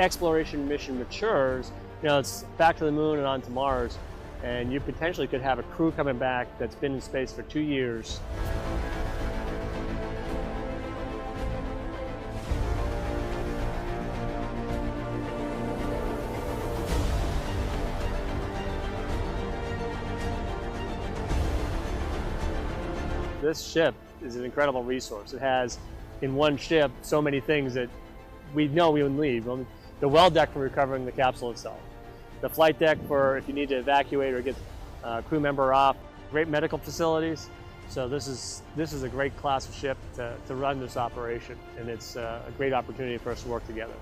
exploration mission matures, it's back to the moon and on to Mars, and you potentially could have a crew coming back that's been in space for 2 years. This ship is an incredible resource. It has, in one ship, so many things that we know we wouldn't leave. The well deck for recovering the capsule itself. The flight deck for if you need to evacuate or get a crew member off. Great medical facilities. So this is a great class of ship to run this operation, and it's a great opportunity for us to work together.